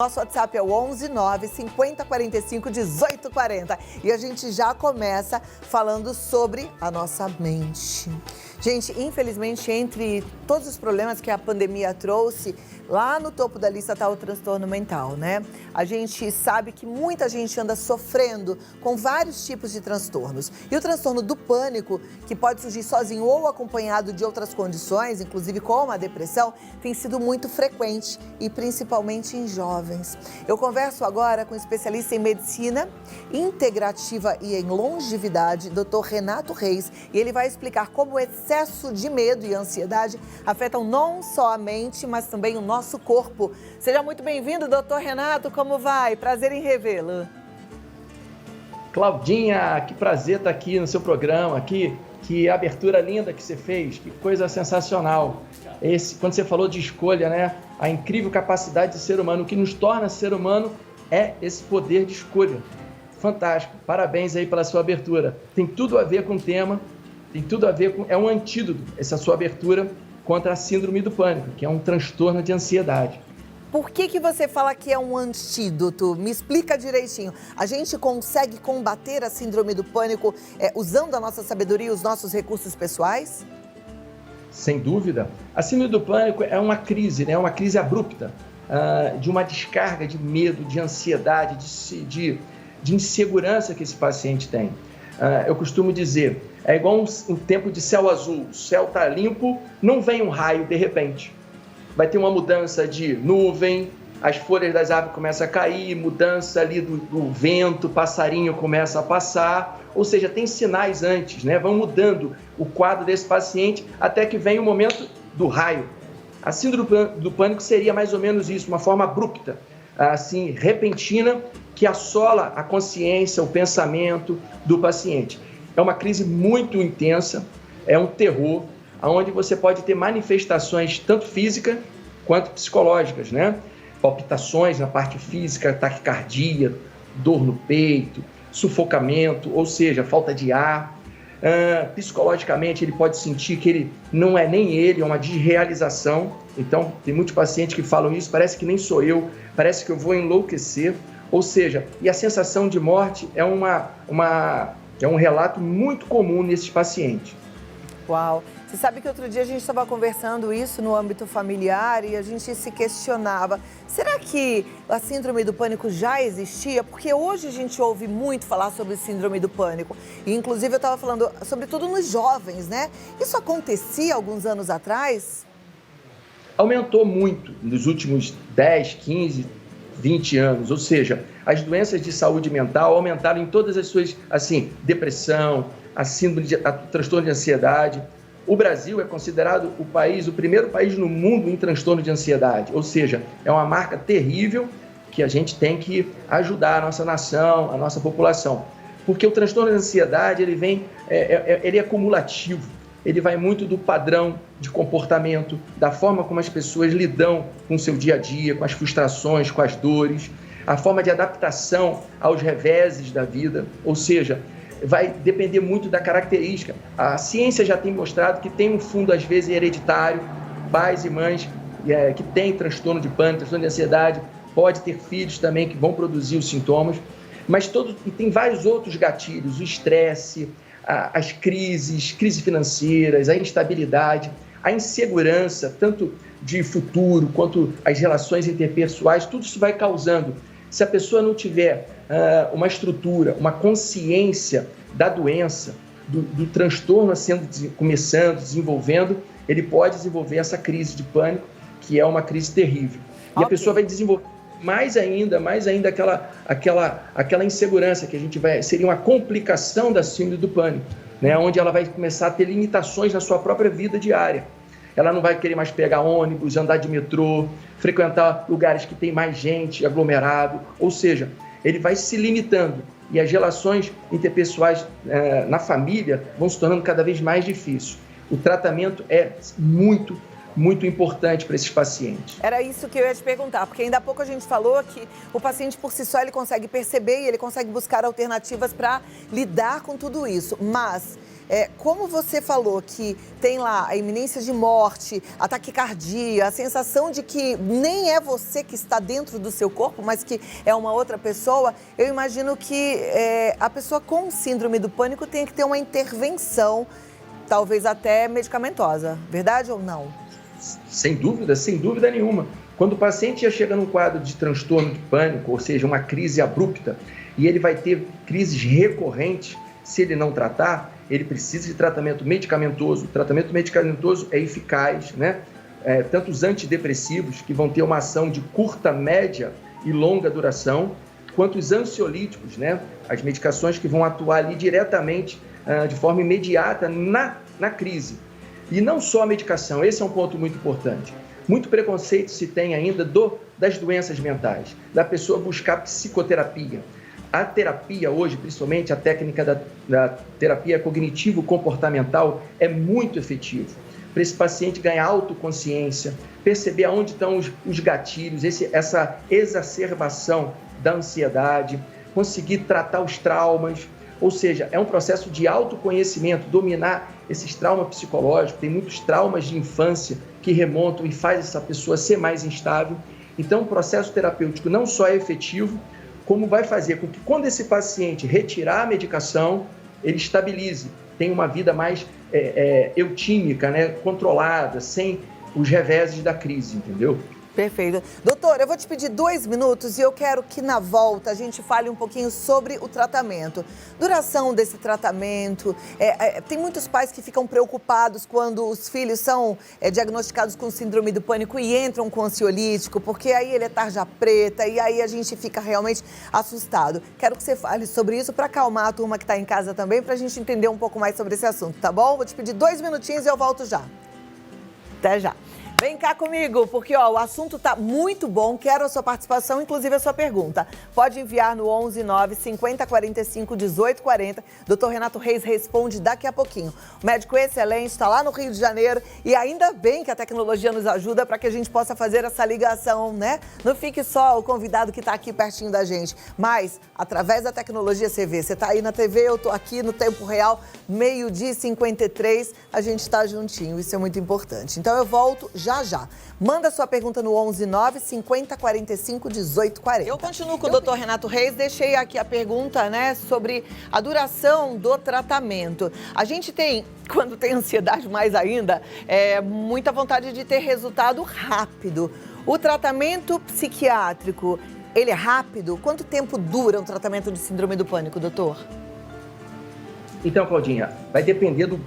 Nosso WhatsApp é o 11 9 50 45 18 40 e a gente já começa falando sobre a nossa mente. Gente, infelizmente, entre todos os problemas que a pandemia trouxe, lá no topo da lista está o transtorno mental, né? A gente sabe que muita gente anda sofrendo com vários tipos de transtornos. E o transtorno do pânico, que pode surgir sozinho ou acompanhado de outras condições, inclusive como a depressão, tem sido muito frequente e principalmente em jovens. Eu converso agora com um especialista em medicina integrativa e em longevidade, Dr. Renato Reis, e ele vai explicar como o excesso de medo e ansiedade afetam não só a mente, mas também o nosso corpo. Seja muito bem-vindo, doutor Renato, como vai? Prazer em revê-lo. Claudinha, que prazer estar aqui no seu programa, que abertura linda que você fez, que coisa sensacional. Quando você falou de escolha, né? A incrível capacidade de ser humano, o que nos torna ser humano é esse poder de escolha. Fantástico, parabéns aí pela sua abertura. Tem tudo a ver com o tema, tem tudo a ver com... É um antídoto, essa sua abertura contra a síndrome do pânico, que é um transtorno de ansiedade. Por que você fala que é um antídoto? Me explica direitinho. A gente consegue combater a síndrome do pânico usando a nossa sabedoria e os nossos recursos pessoais? Sem dúvida. A síndrome do pânico é uma crise, né? Uma crise abrupta, de uma descarga de medo, de ansiedade, de insegurança que esse paciente tem. Eu costumo dizer, é igual um tempo de céu azul, o céu está limpo, não vem um raio de repente. Vai ter uma mudança de nuvem, as folhas das árvores começam a cair, mudança ali do vento, passarinho começa a passar, ou seja, tem sinais antes, né? Vão mudando o quadro desse paciente até que vem o momento do raio. A síndrome do pânico seria mais ou menos isso, uma forma abrupta, assim, repentina, que assola a consciência, o pensamento do paciente. É uma crise muito intensa, é um terror, onde você pode ter manifestações tanto físicas quanto psicológicas, né? Palpitações na parte física, taquicardia, dor no peito, sufocamento, ou seja, falta de ar. Psicologicamente, ele pode sentir que ele não é nem ele, é uma desrealização. Então, tem muitos pacientes que falam isso, parece que nem sou eu, parece que eu vou enlouquecer. Ou seja, e a sensação de morte é um relato muito comum nesses pacientes. Uau! Você sabe que outro dia a gente estava conversando isso no âmbito familiar e a gente se questionava, será que a síndrome do pânico já existia? Porque hoje a gente ouve muito falar sobre síndrome do pânico. E inclusive eu estava falando, sobretudo nos jovens, né? Isso acontecia alguns anos atrás? Aumentou muito nos últimos 10, 15, 20 anos. Ou seja, as doenças de saúde mental aumentaram em todas as suas, assim, depressão, a síndrome, a transtorno de ansiedade. O Brasil é considerado o primeiro país no mundo em transtorno de ansiedade, ou seja, é uma marca terrível que a gente tem que ajudar a nossa nação, a nossa população. Porque o transtorno de ansiedade, ele é cumulativo, ele vai muito do padrão de comportamento, da forma como as pessoas lidam com o seu dia a dia, com as frustrações, com as dores, a forma de adaptação aos reveses da vida, ou seja, vai depender muito da característica. A ciência já tem mostrado que tem um fundo, às vezes, hereditário, pais e mães que têm transtorno de pânico, transtorno de ansiedade, pode ter filhos também que vão produzir os sintomas, mas e tem vários outros gatilhos, o estresse, as crises financeiras, a instabilidade, a insegurança, tanto de futuro quanto as relações interpessoais, tudo isso vai causando. Se a pessoa não tiver uma estrutura, uma consciência da doença, do transtorno começando, desenvolvendo, ele pode desenvolver essa crise de pânico, que é uma crise terrível. E a pessoa vai desenvolver mais ainda aquela insegurança que seria uma complicação da síndrome do pânico, né? Onde ela vai começar a ter limitações na sua própria vida diária. Ela não vai querer mais pegar ônibus, andar de metrô, frequentar lugares que tem mais gente, aglomerado, ou seja, ele vai se limitando e as relações interpessoais na família vão se tornando cada vez mais difíceis. O tratamento é muito, muito importante para esses pacientes. Era isso que eu ia te perguntar, porque ainda há pouco a gente falou que o paciente por si só ele consegue perceber e ele consegue buscar alternativas para lidar com tudo isso, mas como você falou que tem lá a iminência de morte, a taquicardia, a sensação de que nem é você que está dentro do seu corpo, mas que é uma outra pessoa, eu imagino que a pessoa com síndrome do pânico tem que ter uma intervenção, talvez até medicamentosa, verdade ou não? Sem dúvida nenhuma. Quando o paciente já chega num quadro de transtorno de pânico, ou seja, uma crise abrupta, e ele vai ter crises recorrentes, se ele não tratar, ele precisa de tratamento medicamentoso. O tratamento medicamentoso é eficaz, né? Tanto os antidepressivos, que vão ter uma ação de curta, média e longa duração, quanto os ansiolíticos, né? As medicações que vão atuar ali diretamente, de forma imediata na crise. E não só a medicação, esse é um ponto muito importante. Muito preconceito se tem ainda das doenças mentais, da pessoa buscar psicoterapia. A terapia hoje, principalmente a técnica da terapia cognitivo-comportamental, é muito efetiva. Para esse paciente ganhar autoconsciência, perceber aonde estão os gatilhos, essa exacerbação da ansiedade, conseguir tratar os traumas. Ou seja, é um processo de autoconhecimento, dominar esses traumas psicológicos. Tem muitos traumas de infância que remontam e faz essa pessoa ser mais instável. Então, o processo terapêutico não só é efetivo, como vai fazer com que, quando esse paciente retirar a medicação, ele estabilize, tenha uma vida mais eutímica, né, controlada, sem os reveses da crise, entendeu? Perfeito. Doutor, eu vou te pedir 2 minutos e eu quero que na volta a gente fale um pouquinho sobre o tratamento. Duração desse tratamento. Tem muitos pais que ficam preocupados quando os filhos são diagnosticados com síndrome do pânico e entram com ansiolítico, porque aí ele é tarja preta e aí a gente fica realmente assustado. Quero que você fale sobre isso para acalmar a turma que está em casa também, para a gente entender um pouco mais sobre esse assunto, tá bom? Vou te pedir 2 minutinhos e eu volto já. Até já. Vem cá comigo, porque o assunto tá muito bom, quero a sua participação, inclusive a sua pergunta. Pode enviar no 11 9 50 45 18 40. Dr. Renato Reis responde daqui a pouquinho. O médico excelente, está lá no Rio de Janeiro e ainda bem que a tecnologia nos ajuda para que a gente possa fazer essa ligação, né? Não fique só o convidado que está aqui pertinho da gente, mas através da tecnologia você vê, você está aí na TV, eu estou aqui no tempo real, 12h53, a gente está juntinho, isso é muito importante. Então eu volto já. Manda sua pergunta no 11 9 50 45 18 40. Eu continuo com o Dr. Renato Reis, deixei aqui a pergunta, né, sobre a duração do tratamento. A gente tem, quando tem ansiedade mais ainda, muita vontade de ter resultado rápido. O tratamento psiquiátrico, ele é rápido? Quanto tempo dura um tratamento de síndrome do pânico, doutor? Então, Claudinha, vai depender do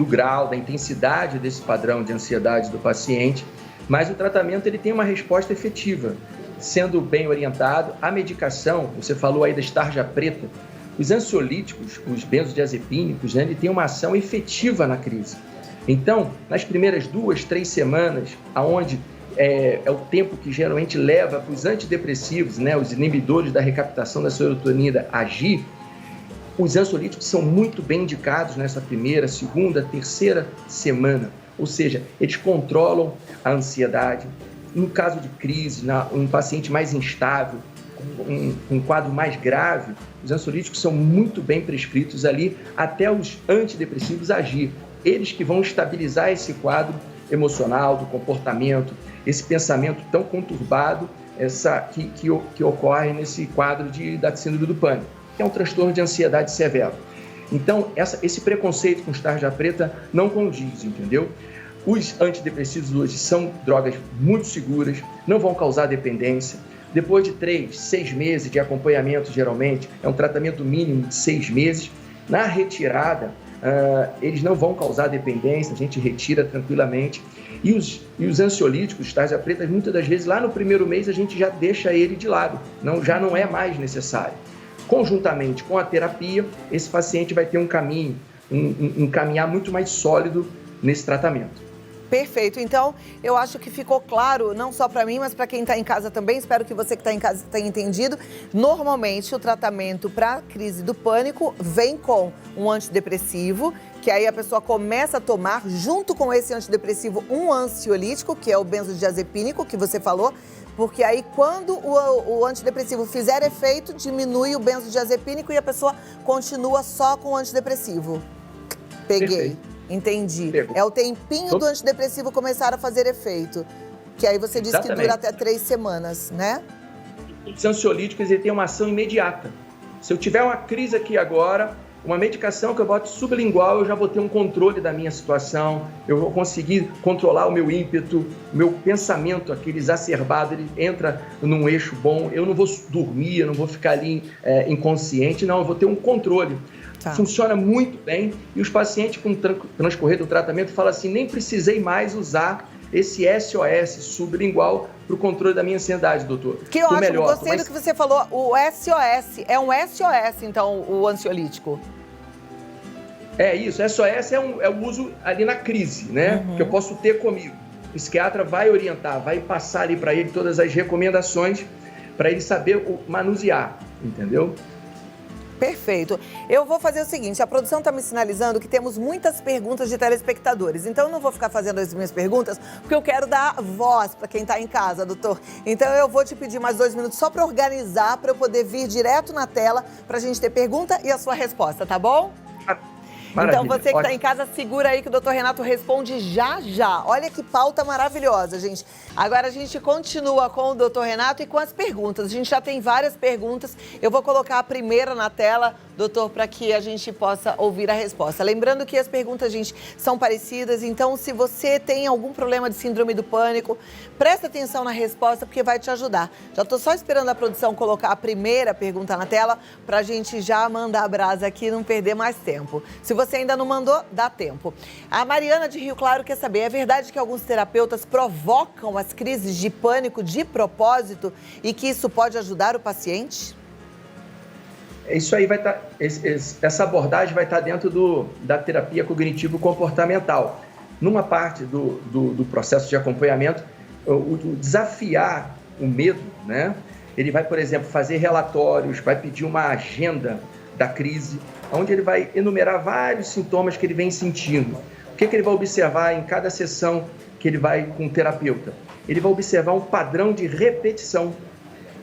grau, da intensidade desse padrão de ansiedade do paciente, mas o tratamento ele tem uma resposta efetiva, sendo bem orientado. A medicação, você falou aí da tarja preta, os ansiolíticos, os benzodiazepínicos, né, ele tem uma ação efetiva na crise. Então, nas primeiras 2, 3 semanas, aonde é o tempo que geralmente leva para os antidepressivos, né, os inibidores da recaptação da serotonina agir, os ansiolíticos são muito bem indicados nessa primeira, segunda, terceira semana. Ou seja, eles controlam a ansiedade. No caso de crise, um paciente mais instável, um quadro mais grave, os ansiolíticos são muito bem prescritos ali até os antidepressivos agir. Eles que vão estabilizar esse quadro emocional, do comportamento, esse pensamento tão conturbado que ocorre nesse quadro da síndrome do pânico, que é um transtorno de ansiedade severo. Então, esse preconceito com tarja preta não condiz, entendeu? Os antidepressivos hoje são drogas muito seguras, não vão causar dependência. Depois de 3, 6 meses de acompanhamento, geralmente, é um tratamento mínimo de 6 meses. Na retirada, eles não vão causar dependência, a gente retira tranquilamente. E os ansiolíticos, tarja preta, muitas das vezes, lá no primeiro mês, a gente já deixa ele de lado, já não é mais necessário. Conjuntamente com a terapia, esse paciente vai ter um caminho, um caminhar muito mais sólido nesse tratamento. Perfeito. Então, eu acho que ficou claro, não só para mim, mas para quem está em casa também. Espero que você que está em casa tenha entendido. Normalmente, o tratamento para crise do pânico vem com um antidepressivo, que aí a pessoa começa a tomar, junto com esse antidepressivo, um ansiolítico, que é o benzodiazepínico, que você falou, porque aí quando o antidepressivo fizer efeito, diminui o benzodiazepínico e a pessoa continua só com o antidepressivo. Peguei, Perfeito. entendi. Pegou. É o tempinho do antidepressivo começar a fazer efeito. Que aí você disse que dura até 3 semanas, né? Os ansiolíticos, ele tem uma ação imediata. Se eu tiver uma crise aqui agora, uma medicação que eu boto sublingual, eu já vou ter um controle da minha situação, eu vou conseguir controlar o meu ímpeto, o meu pensamento, aquele exacerbado, ele entra num eixo bom, eu não vou dormir, eu não vou ficar ali inconsciente, não, eu vou ter um controle. Tá. Funciona muito bem e os pacientes com o transcorrer do tratamento falam assim, nem precisei mais usar esse SOS sublingual para o controle da minha ansiedade, doutor. Que ótimo, gostei do que você falou. O SOS, é um SOS, então, o ansiolítico. É isso, SOS é o uso ali na crise, né? Que eu posso ter comigo. O psiquiatra vai orientar, vai passar ali para ele todas as recomendações para ele saber manusear, entendeu? Perfeito. Eu vou fazer o seguinte, a produção está me sinalizando que temos muitas perguntas de telespectadores, então eu não vou ficar fazendo as minhas perguntas, porque eu quero dar voz para quem está em casa, doutor. Então eu vou te pedir mais 2 minutos só para organizar, para eu poder vir direto na tela, para a gente ter pergunta e a sua resposta, tá bom? Maravilha. Então você que está em casa, segura aí que o doutor Renato responde já já. Olha que pauta maravilhosa, gente. Agora a gente continua com o doutor Renato e com as perguntas. A gente já tem várias perguntas. Eu vou colocar a primeira na tela, doutor, para que a gente possa ouvir a resposta. Lembrando que as perguntas, gente, são parecidas. Então, se você tem algum problema de síndrome do pânico, presta atenção na resposta porque vai te ajudar. Já estou só esperando a produção colocar a primeira pergunta na tela para a gente já mandar a brasa aqui e não perder mais tempo. Se você ainda não mandou, dá tempo. A Mariana de Rio Claro quer saber, é verdade que alguns terapeutas provocam as crises de pânico de propósito e que isso pode ajudar o paciente? Isso aí vai estar, essa abordagem vai estar dentro da terapia cognitivo-comportamental. Numa parte do processo de acompanhamento, o desafiar o medo, né? Ele vai, por exemplo, fazer relatórios, vai pedir uma agenda da crise, onde ele vai enumerar vários sintomas que ele vem sentindo. O que ele vai observar em cada sessão que ele vai com o terapeuta? Ele vai observar um padrão de repetição.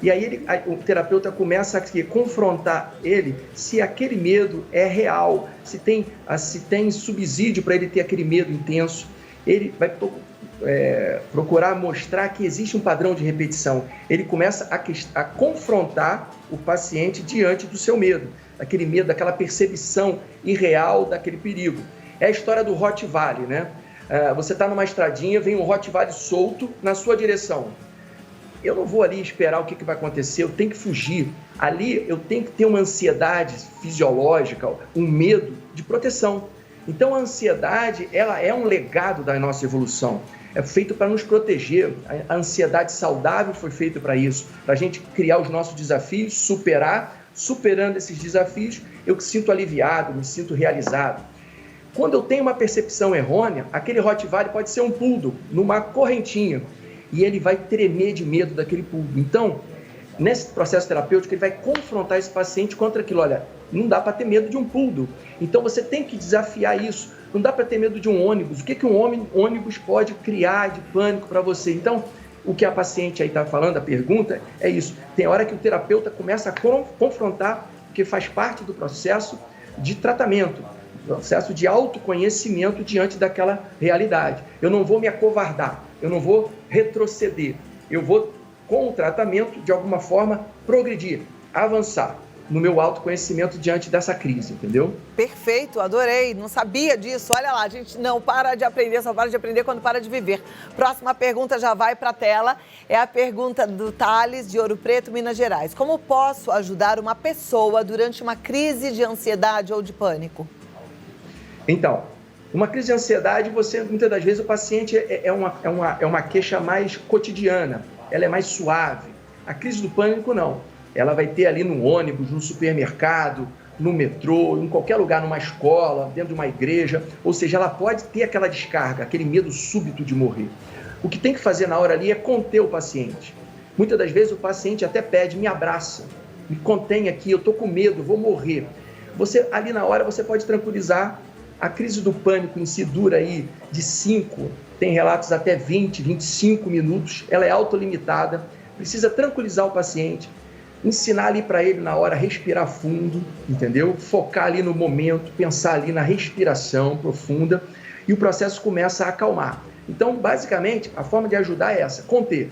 E aí o terapeuta começa a confrontar ele se aquele medo é real, se tem subsídio para ele ter aquele medo intenso. Ele vai procurar mostrar que existe um padrão de repetição. Ele começa a confrontar o paciente diante do seu medo, daquele medo, daquela percepção irreal daquele perigo. É a história do Rottweiler, né? Você está numa estradinha, vem um Rottweiler solto na sua direção. Eu não vou ali esperar o que vai acontecer, eu tenho que fugir. Ali eu tenho que ter uma ansiedade fisiológica, um medo de proteção. Então a ansiedade, ela é um legado da nossa evolução. É feito para nos proteger. A ansiedade saudável foi feita para isso, para a gente criar os nossos desafios, superando esses desafios, eu me sinto aliviado, me sinto realizado. Quando eu tenho uma percepção errônea, aquele Rottweiler pode ser um poodle, numa correntinha, e ele vai tremer de medo daquele poodle. Então, nesse processo terapêutico, ele vai confrontar esse paciente contra aquilo. Olha, não dá para ter medo de um poodle. Então, você tem que desafiar isso. Não dá para ter medo de um ônibus. O que um ônibus pode criar de pânico para você? Então, o que a paciente aí está falando, a pergunta, é isso. Tem hora que o terapeuta começa a confrontar, porque faz parte do processo de tratamento, processo de autoconhecimento diante daquela realidade. Eu não vou me acovardar, eu não vou retroceder, eu vou, com o tratamento, de alguma forma, progredir, avançar no meu autoconhecimento diante dessa crise, entendeu? Perfeito, adorei, não sabia disso. Olha lá, a gente não para de aprender, só para de aprender quando para de viver. Próxima pergunta já vai para a tela, é a pergunta do Thales, de Ouro Preto, Minas Gerais. Como posso ajudar uma pessoa durante uma crise de ansiedade ou de pânico? Então, uma crise de ansiedade, muitas das vezes o paciente é uma queixa mais cotidiana, ela é mais suave. A crise do pânico não. Ela vai ter ali no ônibus, no supermercado, no metrô, em qualquer lugar, numa escola, dentro de uma igreja. Ou seja, ela pode ter aquela descarga, aquele medo súbito de morrer. O que tem que fazer na hora ali é conter o paciente. Muitas das vezes o paciente até pede, me abraça, me contém aqui, eu estou com medo, vou morrer. Ali na hora você pode tranquilizar. A crise do pânico em si dura aí de 5, tem relatos até 20, 25 minutos. Ela é autolimitada, precisa tranquilizar o paciente. ensinar ali para ele na hora respirar fundo, entendeu? Focar ali no momento, pensar ali na respiração profunda e o processo começa a acalmar. Então, basicamente, a forma de ajudar é essa, conter.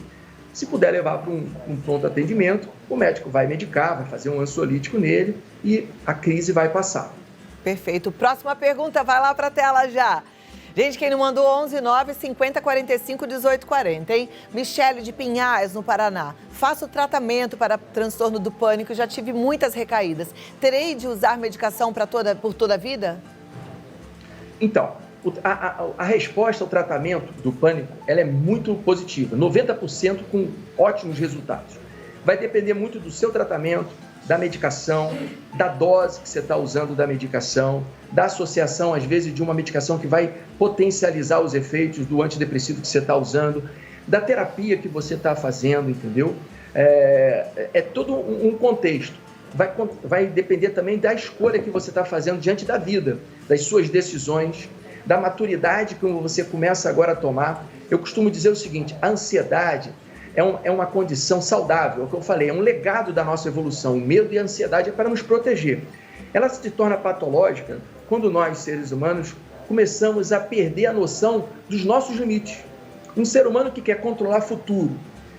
Se puder levar para um pronto atendimento, o médico vai medicar, vai fazer um ansiolítico nele e a crise vai passar. Perfeito. Próxima pergunta, vai lá para a tela já. Gente, quem não mandou 11 9 50 45 18 40, hein? Michele de Pinhais, no Paraná. Faço tratamento para transtorno do pânico e já tive muitas recaídas. Terei de usar medicação por toda a vida? Então, a resposta ao tratamento do pânico ela é muito positiva, 90% com ótimos resultados. Vai depender muito do seu tratamento, da medicação, da dose que você está usando da medicação, da associação, às vezes, de uma medicação que vai potencializar os efeitos do antidepressivo que você está usando, da terapia que você está fazendo, entendeu? É todo um contexto. Vai depender também da escolha que você está fazendo diante da vida, das suas decisões, da maturidade que você começa agora a tomar. Eu costumo dizer o seguinte, a ansiedade é uma condição saudável, é o que eu falei, é um legado da nossa evolução. O medo e a ansiedade é para nos proteger. Ela se torna patológica quando nós, seres humanos, começamos a perder a noção dos nossos limites. Um ser humano que quer controlar futuro,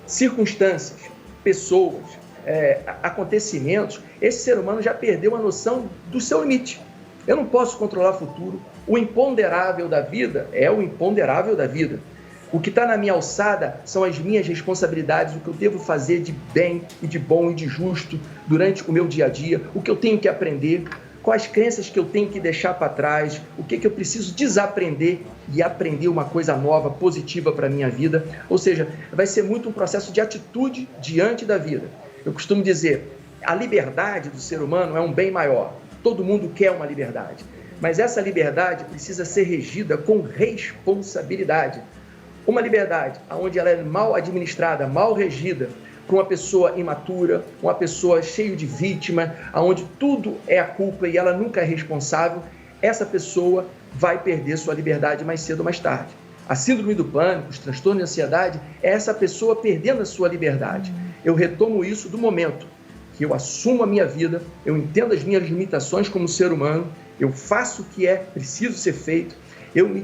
circunstâncias, pessoas, acontecimentos, esse ser humano já perdeu a noção do seu limite. Eu não posso controlar futuro. O imponderável da vida é o imponderável da vida. O que está na minha alçada são as minhas responsabilidades, o que eu devo fazer de bem e de bom e de justo durante o meu dia a dia, o que eu tenho que aprender, quais crenças que eu tenho que deixar para trás, o que eu preciso desaprender e aprender uma coisa nova, positiva para a minha vida. Ou seja, vai ser muito um processo de atitude diante da vida. Eu costumo dizer, a liberdade do ser humano é um bem maior. Todo mundo quer uma liberdade, mas essa liberdade precisa ser regida com responsabilidade. Uma liberdade onde ela é mal administrada, mal regida, por uma pessoa imatura, uma pessoa cheia de vítima, onde tudo é a culpa e ela nunca é responsável, essa pessoa vai perder sua liberdade mais cedo ou mais tarde. A síndrome do pânico, os transtornos de ansiedade, é essa pessoa perdendo a sua liberdade. Eu retomo isso do momento que eu assumo a minha vida, eu entendo as minhas limitações como ser humano, eu faço o que é preciso ser feito, eu me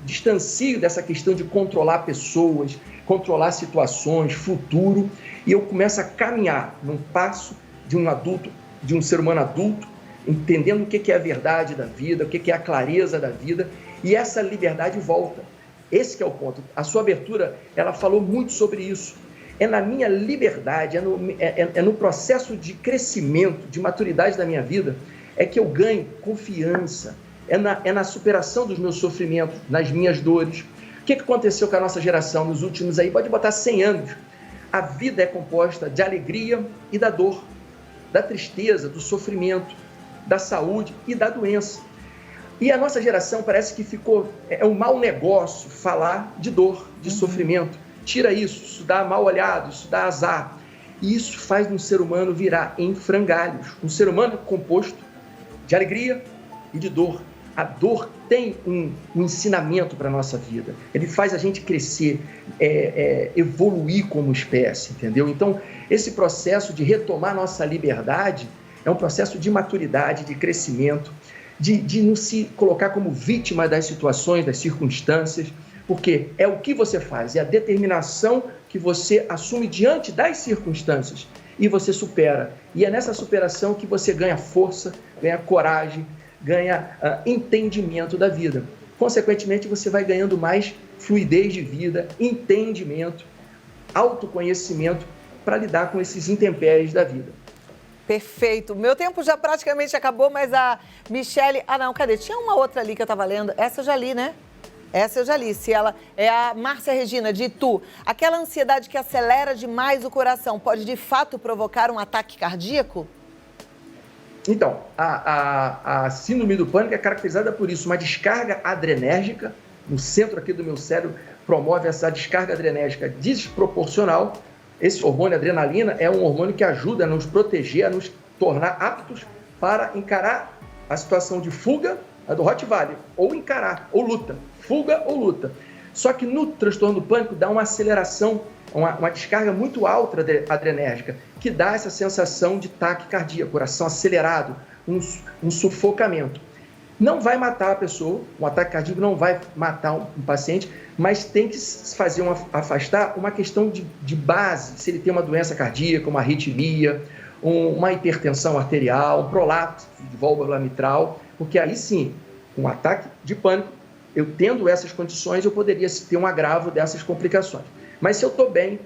distancio dessa questão de controlar pessoas, controlar situações, futuro, e eu começo a caminhar num passo de um adulto, de um ser humano adulto, entendendo o que é a verdade da vida, o que é a clareza da vida, e essa liberdade volta. Esse que é o ponto. A sua abertura, ela falou muito sobre isso. É na minha liberdade, é no processo de crescimento, de maturidade da minha vida, é que eu ganho confiança, é na superação dos meus sofrimentos, nas minhas dores. O que aconteceu com a nossa geração nos últimos, pode botar 100 anos? A vida é composta de alegria e da dor, da tristeza, do sofrimento, da saúde e da doença. E a nossa geração parece que é um mau negócio falar de dor, de sofrimento. Tira isso dá mal olhado, isso dá azar. E isso faz um ser humano virar em frangalhos. Um ser humano composto de alegria e de dor. A dor tem um ensinamento para a nossa vida. Ele faz a gente crescer, evoluir como espécie, entendeu? Então, esse processo de retomar nossa liberdade é um processo de maturidade, de crescimento, de não se colocar como vítima das situações, das circunstâncias, porque é o que você faz, é a determinação que você assume diante das circunstâncias e você supera. E é nessa superação que você ganha força, ganha coragem, ganha entendimento da vida. Consequentemente, você vai ganhando mais fluidez de vida, entendimento, autoconhecimento para lidar com esses intempéries da vida. Perfeito. Meu tempo já praticamente acabou, mas a Michele... Ah, não, cadê? Tinha uma outra ali que eu estava lendo. Essa eu já li, né? Essa eu já li. Se ela é a Márcia Regina, de Itu. Aquela ansiedade que acelera demais o coração pode, de fato, provocar um ataque cardíaco? Então, a síndrome do pânico é caracterizada por isso, uma descarga adrenérgica, no centro aqui do meu cérebro, promove essa descarga adrenérgica desproporcional. Esse hormônio adrenalina é um hormônio que ajuda a nos proteger, a nos tornar aptos para encarar a situação de fuga, a do Rottweiler, ou encarar, ou luta, fuga ou luta. Só que no transtorno do pânico dá uma aceleração, uma descarga muito alta adrenérgica, que dá essa sensação de taquicardia, coração acelerado, um sufocamento. Não vai matar a pessoa, um ataque cardíaco não vai matar um paciente, mas tem que fazer afastar uma questão de base, se ele tem uma doença cardíaca, uma arritmia, uma hipertensão arterial, um prolapso de válvula mitral, porque aí sim, um ataque de pânico, eu tendo essas condições, eu poderia ter um agravo dessas complicações. Mas se eu estou bem,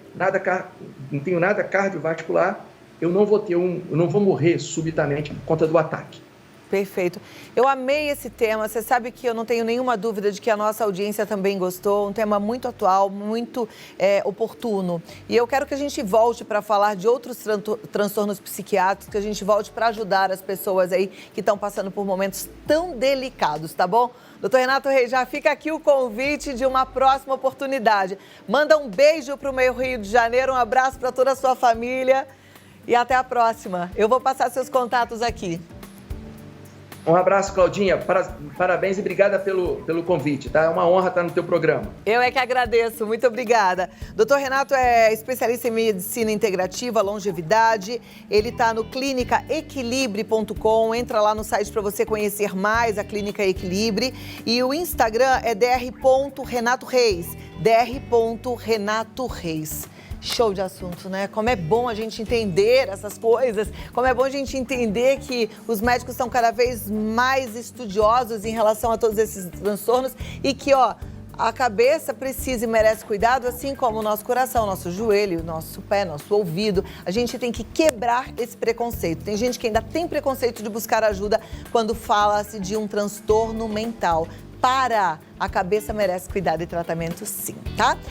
não tenho nada cardiovascular, eu não vou morrer subitamente por conta do ataque. Perfeito. Eu amei esse tema. Você sabe que eu não tenho nenhuma dúvida de que a nossa audiência também gostou. Um tema muito atual, muito oportuno. E eu quero que a gente volte para falar de outros transtornos psiquiátricos, que a gente volte para ajudar as pessoas aí que estão passando por momentos tão delicados, tá bom? Doutor Renato Reis, já fica aqui o convite de uma próxima oportunidade. Manda um beijo para o meu Rio de Janeiro, um abraço para toda a sua família e até a próxima. Eu vou passar seus contatos aqui. Um abraço, Claudinha. Parabéns e obrigada pelo convite, tá? É uma honra estar no teu programa. Eu é que agradeço. Muito obrigada. Doutor Renato é especialista em medicina integrativa, longevidade. Ele está no clinicaequilibre.com. Entra lá no site para você conhecer mais a Clínica Equilibre. E o Instagram é dr.renatoreis. dr.renatoreis. Show de assunto, né? Como é bom a gente entender essas coisas, como é bom a gente entender que os médicos estão cada vez mais estudiosos em relação a todos esses transtornos e que, a cabeça precisa e merece cuidado, assim como o nosso coração, nosso joelho, nosso pé, nosso ouvido. A gente tem que quebrar esse preconceito. Tem gente que ainda tem preconceito de buscar ajuda quando fala-se de um transtorno mental. A cabeça merece cuidado e tratamento, sim, tá?